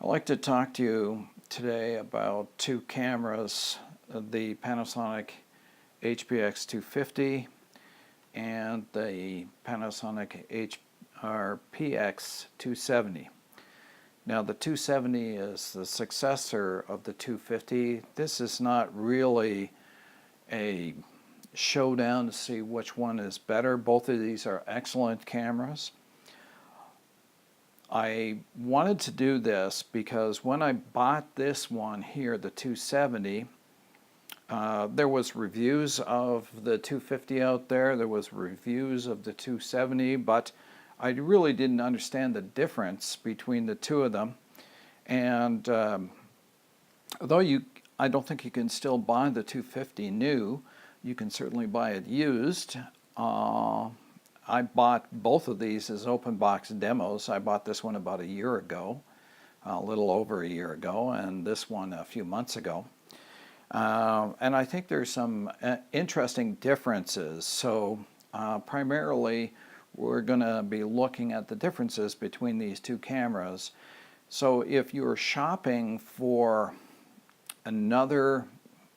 I'd like to talk to you today about two cameras, the Panasonic HPX 250 and the Panasonic HPX 270. Now the 270 is the successor of the 250. This is not really a showdown to see which one is better. Both of these are excellent cameras. I wanted to do this because when I bought this one here, the 270, there was reviews of the 250 out there. There was reviews of the 270, but I really didn't understand the difference between the two of them. And although I don't think you can still buy the 250 new, you can certainly buy it used. I bought both of these as open box demos. I bought this one about a year ago, a little over a year ago, and this one a few months ago. And I think there's some interesting differences. So primarily we're going to be looking at the differences between these two cameras. So if you're shopping for another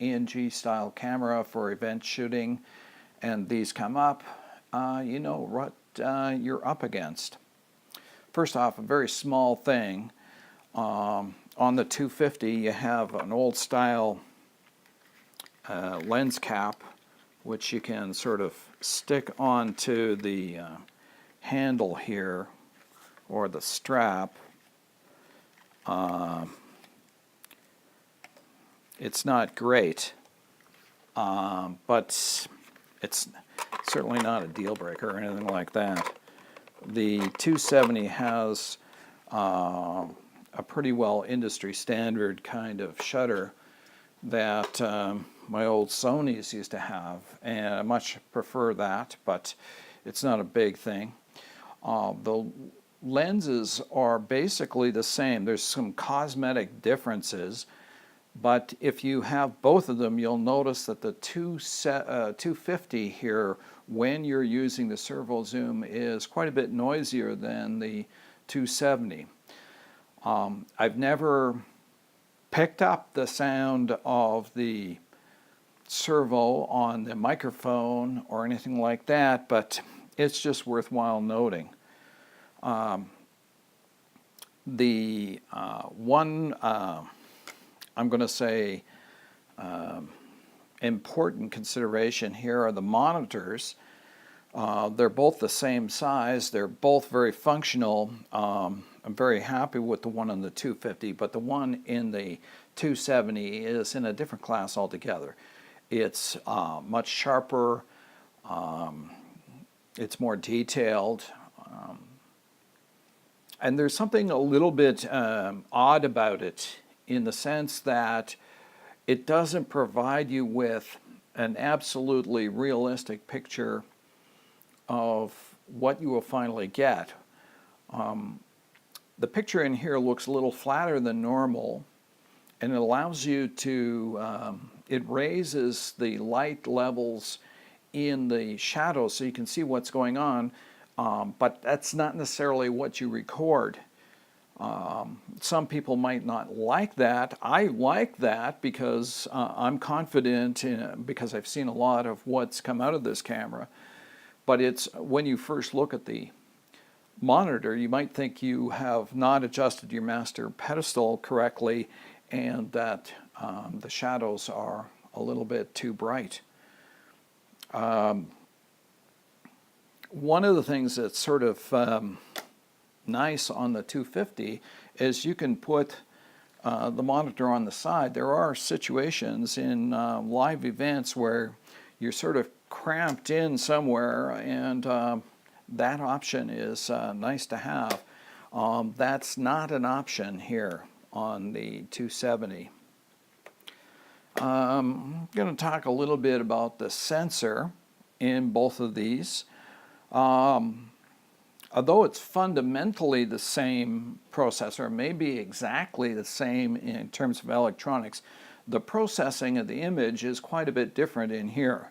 ENG style camera for event shooting and these come up, you know what you're up against. First off, a very small thing. On the 250 you have an old style lens cap which you can sort of stick onto the handle here or the strap. It's not great, but it's certainly not a deal breaker or anything like that. The 270 has a pretty well industry standard kind of shutter that my old Sonys used to have, and I much prefer that, but it's not a big thing. The lenses are basically the same. There's some cosmetic differences, but if you have both of them, you'll notice that the 250 here, when you're using the servo zoom, is quite a bit noisier than the 270. I've never picked up the sound of the servo on the microphone or anything like that, but it's just worthwhile noting. The one I'm going to say important consideration here are the monitors. They're both the same size. They're both very functional. I'm very happy with the one on the 250, but the one in the 270 is in a different class altogether. It's much sharper. It's more detailed. And there's something a little bit odd about it, in the sense that it doesn't provide you with an absolutely realistic picture of what you will finally get. The picture in here looks a little flatter than normal, and it allows you to, it raises the light levels in the shadows so you can see what's going on, but that's not necessarily what you record. Some people might not like that. I like that because I'm confident because I've seen a lot of what's come out of this camera. But it's when you first look at the monitor, you might think you have not adjusted your master pedestal correctly and that the shadows are a little bit too bright. One of the things that's sort of nice on the 250 is you can put the monitor on the side. There are situations in live events where you're sort of cramped in somewhere, and that option is nice to have. That's not an option here on the 270. I'm going to talk a little bit about the sensor in both of these. Although it's fundamentally the same processor, maybe exactly the same in terms of electronics, the processing of the image is quite a bit different in here.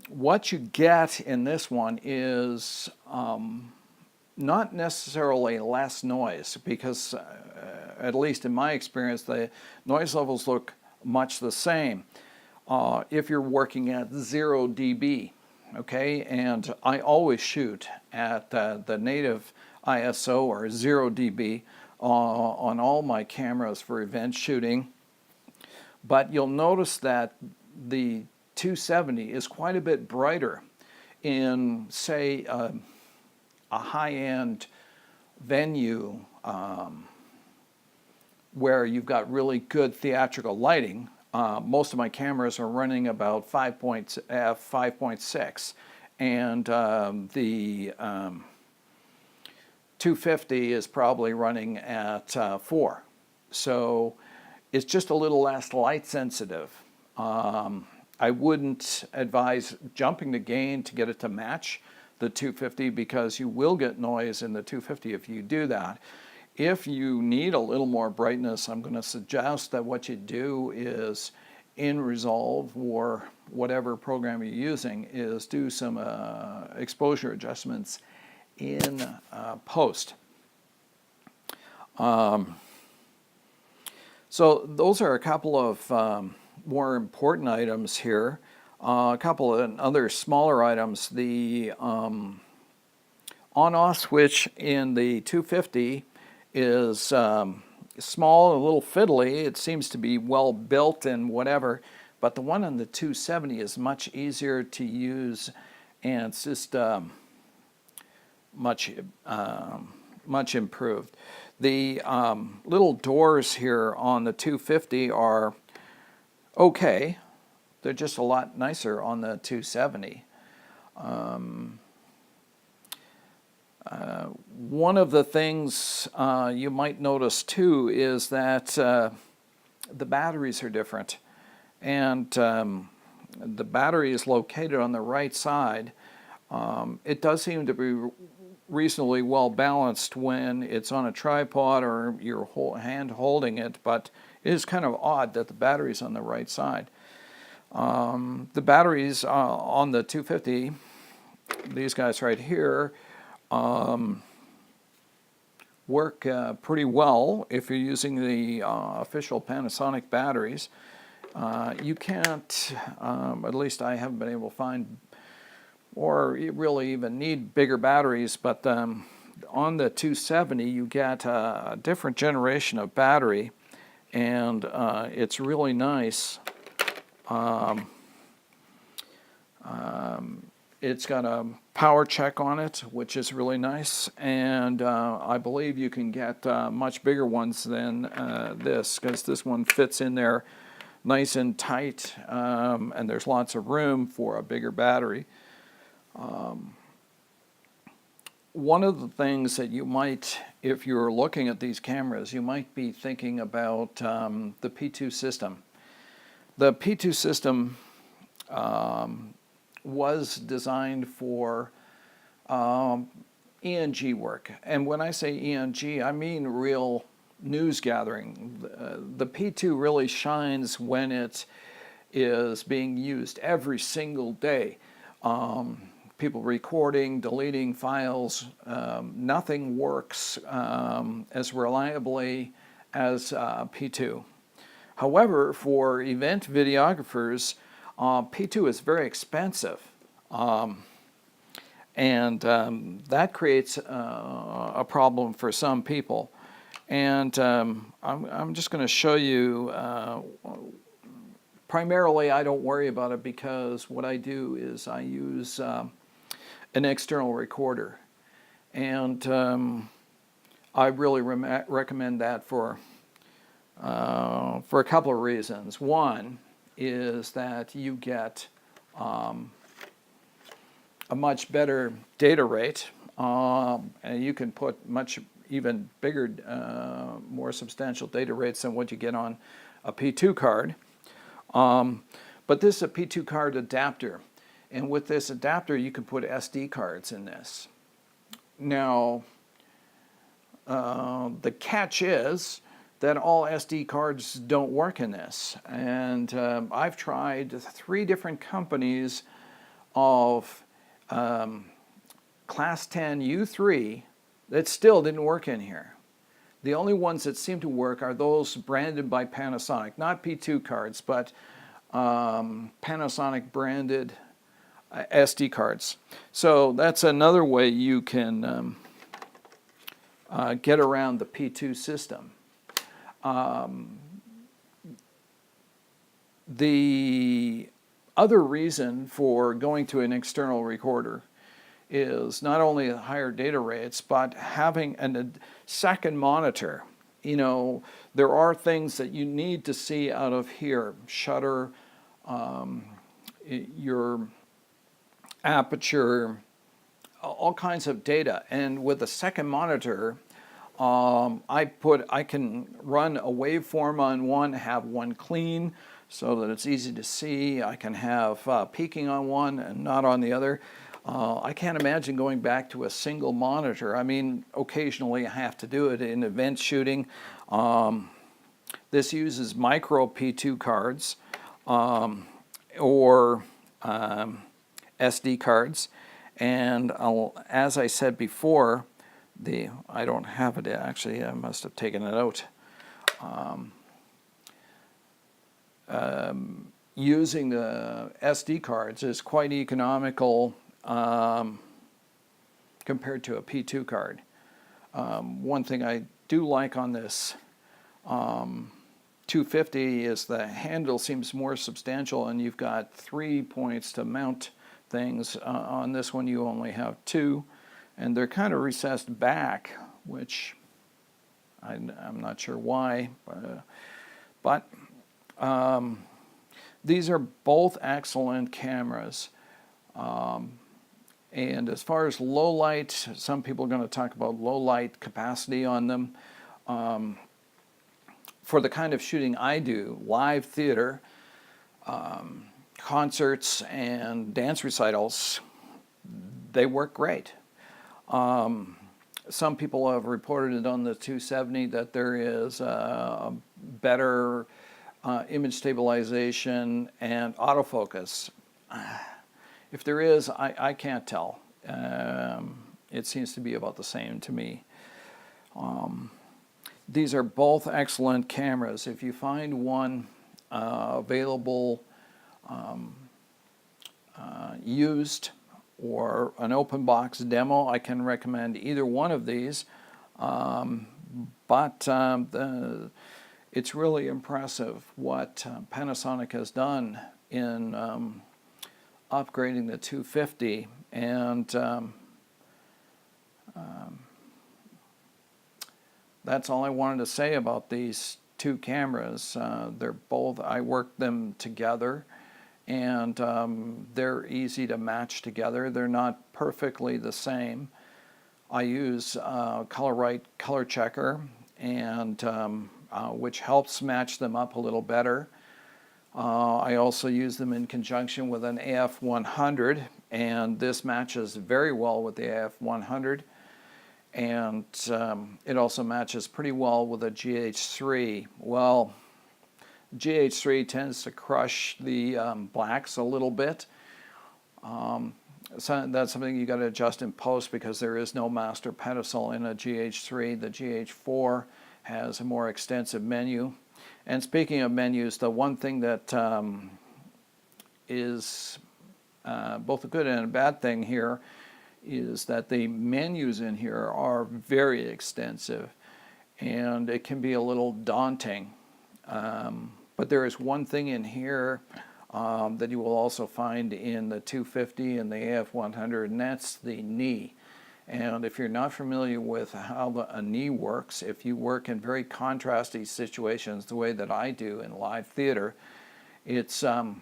What you get in this one is not necessarily less noise, because at least in my experience, the noise levels look much the same if you're working at 0 dB. Okay, and I always shoot at the native ISO, or 0 dB, on all my cameras for event shooting. But you'll notice that the 270 is quite a bit brighter in, say, a high-end venue where you've got really good theatrical lighting. Most of my cameras are running about 5.6, and the 250 is probably running at 4. So it's just a little less light sensitive. I wouldn't advise jumping the gain to get it to match the 250, because you will get noise in the 250 if you do that. If you need a little more brightness, I'm going to suggest that what you do is, in Resolve or whatever program you're using, is do some exposure adjustments in post. So those are a couple of more important items here. A couple of other smaller items. The on-off switch in the 250 is small, a little fiddly. It seems to be well built and whatever, but the one on the 270 is much easier to use, and it's just much improved. The little doors here on the 250 are okay. They're just a lot nicer on the 270. One of the things you might notice too is that the batteries are different, and the battery is located on the right side. It does seem to be reasonably well balanced when it's on a tripod or your hand holding it, but it is kind of odd that the battery's on the right side. The batteries on the 250, these guys right here, work pretty well if you're using the official Panasonic batteries. You can't, at least I haven't been able to find, or you really even need bigger batteries, but on the 270 you get a different generation of battery, and it's really nice. It's got a power check on it, which is really nice, and I believe you can get much bigger ones than this, because this one fits in there nice and tight, and there's lots of room for a bigger battery. One of the things that you might, if you're looking at these cameras, you might be thinking about the P2 system. The P2 system was designed for ENG work. And when I say ENG, I mean real news gathering. The P2 really shines when it is being used every single day. People recording, deleting files, nothing works as reliably as P2. However, for event videographers, P2 is very expensive, and that creates a problem for some people. And I'm just going to show you, primarily I don't worry about it, because what I do is I use an external recorder, and I really recommend that for a couple of reasons. One is that you get a much better data rate, and you can put even bigger, more substantial data rates than what you get on a P2 card. But this is a P2 card adapter, and with this adapter you can put SD cards in this. Now, the catch is that all SD cards don't work in this, and I've tried 3 different companies of Class 10 U3 That still didn't work in here. The only ones that seem to work are those branded by Panasonic, not P2 cards, but Panasonic branded SD cards. So that's another way you can get around the P2 system. The other reason for going to an external recorder is not only higher data rates, but having a second monitor. You know, there are things that you need to see out of here: shutter, your aperture, all kinds of data. And with a second monitor, I can run a waveform on one, have one clean, so that it's easy to see. I can have peaking on one and not on the other. I can't imagine going back to a single monitor. I mean, occasionally I have to do it in event shooting. This uses micro P2 cards or SD cards. And as I said before, I don't have it actually, I must have taken it out. Using the SD cards is quite economical compared to a P2 card. One thing I do like on this 250 is the handle seems more substantial, and you've got 3 points to mount things. On this one you only have 2, and they're kind of recessed back, which I'm not sure why, but these are both excellent cameras. And as far as low light, some people are going to talk about low light capacity on them. For the kind of shooting I do, live theater, concerts and dance recitals, they work great. Some people have reported it on the 270 that there is a better image stabilization and autofocus. If there is, I can't tell. It seems to be about the same to me. These are both excellent cameras. If you find one available used or an open box demo, I can recommend either one of these. But it's really impressive what Panasonic has done in upgrading the 250, and that's all I wanted to say about these two cameras. They're both, I worked them together, and they're easy to match together. They're not perfectly the same. I use Color color checker, and which helps match them up a little better. I also use them in conjunction with an AF100, and this matches very well with the AF100, and it also matches pretty well with a GH3. Well, GH3 tends to crush the blacks a little bit. So that's something you got to adjust in post, because there is no master pedestal in a GH3. The GH4 has a more extensive menu. And speaking of menus, the one thing that is both a good and a bad thing here is that the menus in here are very extensive, and it can be a little daunting. But there is one thing in here that you will also find in the 250 and the AF100, and that's the knee. And if you're not familiar with how a knee works, if you work in very contrasty situations the way that I do in live theater, it's a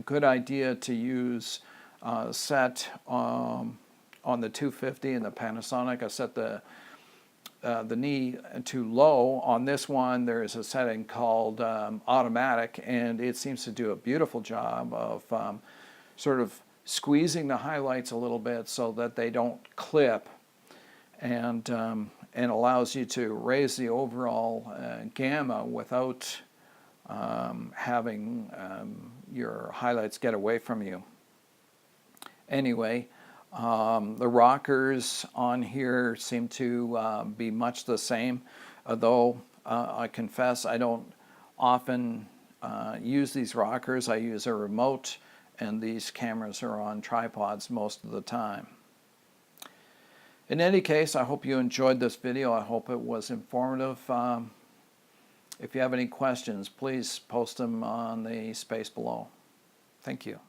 good idea to use set on the 250 and the Panasonic. I set the knee to low. On this one there is a setting called automatic, and it seems to do a beautiful job of sort of squeezing the highlights a little bit so that they don't clip, and allows you to raise the overall gamma without having your highlights get away from you. Anyway, The rockers on here seem to be much the same, although I confess I don't often use these rockers. I use a remote, and these cameras are on tripods most of the time. In any case, I hope you enjoyed this video. I hope it was informative. If you have any questions, please post them on the space below. Thank you.